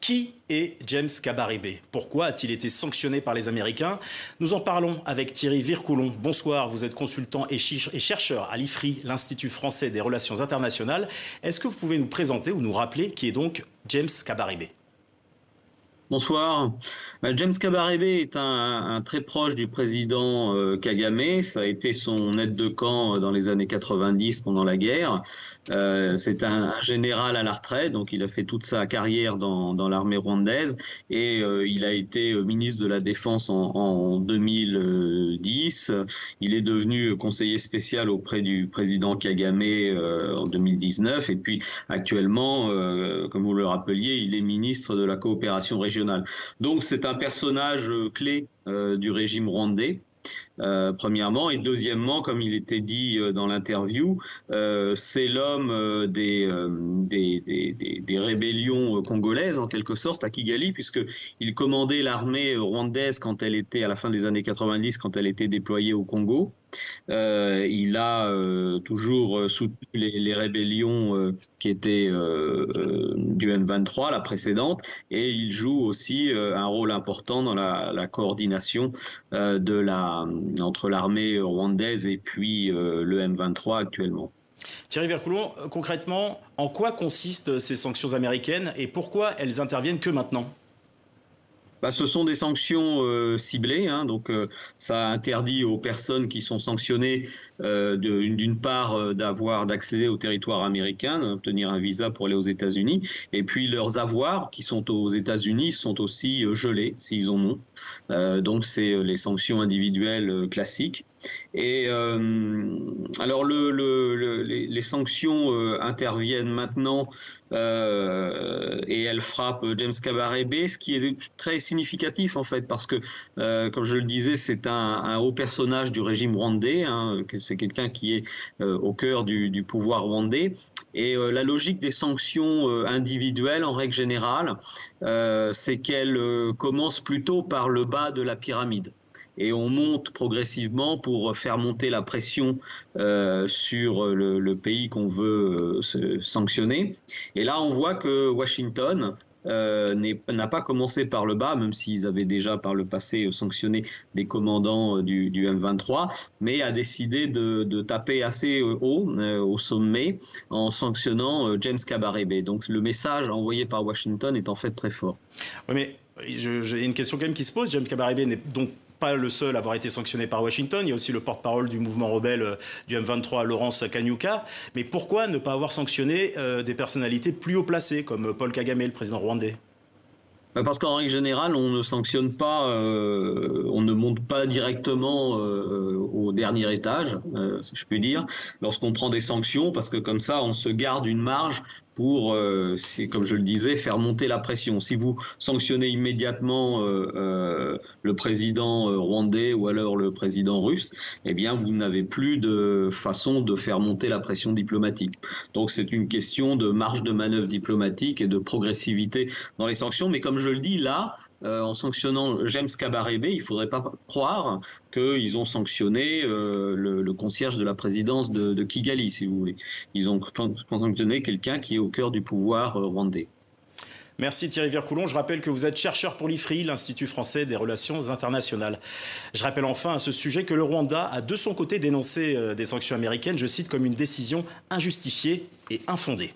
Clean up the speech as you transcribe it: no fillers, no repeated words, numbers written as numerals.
Qui est James Kabarebe? Pourquoi a-t-il été sanctionné par les Américains? Nous en parlons avec Thierry Vircoulon. Bonsoir, vous êtes consultant et chercheur à l'IFRI, l'Institut français des relations internationales. Est-ce que vous pouvez nous présenter ou nous rappeler qui est donc James Kabarebe? Bonsoir. James Kabarebe est un très proche du président Kagame. Ça a été son aide de camp dans les années 90 pendant la guerre. C'est un général à la retraite, donc il a fait toute sa carrière dans l'armée rwandaise et il a été ministre de la Défense en 2010. Il est devenu conseiller spécial auprès du président Kagame en 2019 et puis actuellement, comme vous le rappeliez, il est ministre de la coopération régionale. Donc c'est un personnage clé du régime rwandais. Premièrement, et deuxièmement, comme il était dit dans l'interview, c'est l'homme des rébellions congolaises en quelque sorte à Kigali, puisque il commandait l'armée rwandaise quand elle était à la fin des années 90, quand elle était déployée au Congo. Il a toujours soutenu les rébellions qui étaient du M23, la précédente, et il joue aussi un rôle important dans la coordination entre l'armée rwandaise et puis le M23 actuellement. Thierry Vircoulon, concrètement, en quoi consistent ces sanctions américaines et pourquoi elles interviennent que maintenant? Ce sont des sanctions ciblées, hein, donc ça interdit aux personnes qui sont sanctionnées d'une part d'accéder au territoire américain, d'obtenir un visa pour aller aux États-Unis, et puis leurs avoirs qui sont aux États-Unis sont aussi gelés s'ils en ont. Donc c'est les sanctions individuelles classiques. Et alors les sanctions interviennent maintenant et elles frappent James Kabarebe, ce qui est très significatif en fait, parce que comme je le disais, c'est un haut personnage du régime rwandais, hein, c'est quelqu'un qui est au cœur du pouvoir rwandais. Et la logique des sanctions individuelles, en règle générale, c'est qu'elles commencent plutôt par le bas de la pyramide. Et on monte progressivement pour faire monter la pression sur le pays qu'on veut sanctionner. Et là, on voit que Washington n'a pas commencé par le bas, même s'ils avaient déjà par le passé sanctionné des commandants du M23, mais a décidé de taper assez haut au sommet en sanctionnant James Kabarebe. Donc le message envoyé par Washington est en fait très fort. Oui, mais j'ai une question quand même qui se pose. James Kabarebe n'est donc pas le seul à avoir été sanctionné par Washington. Il y a aussi le porte-parole du mouvement rebelle du M23, Laurence Kanyuka. Mais pourquoi ne pas avoir sanctionné des personnalités plus haut placées, comme Paul Kagame, le président rwandais? Parce qu'en règle générale, on ne sanctionne pas, on ne monte pas directement au dernier étage, si je puis dire, lorsqu'on prend des sanctions, parce que comme ça, on se garde une marge pour, comme je le disais, faire monter la pression. Si vous sanctionnez immédiatement le président rwandais ou alors le président russe, eh bien, vous n'avez plus de façon de faire monter la pression diplomatique. Donc, c'est une question de marge de manœuvre diplomatique et de progressivité dans les sanctions. Mais comme je le dis là, en sanctionnant James Kabarebe, il ne faudrait pas croire qu'ils ont sanctionné le concierge de la présidence de Kigali, si vous voulez. Ils ont sanctionné quelqu'un qui est au cœur du pouvoir rwandais. Merci Thierry Vircoulon. Je rappelle que vous êtes chercheur pour l'IFRI, l'Institut français des relations internationales. Je rappelle enfin à ce sujet que le Rwanda a de son côté dénoncé des sanctions américaines, je cite, comme une décision injustifiée et infondée.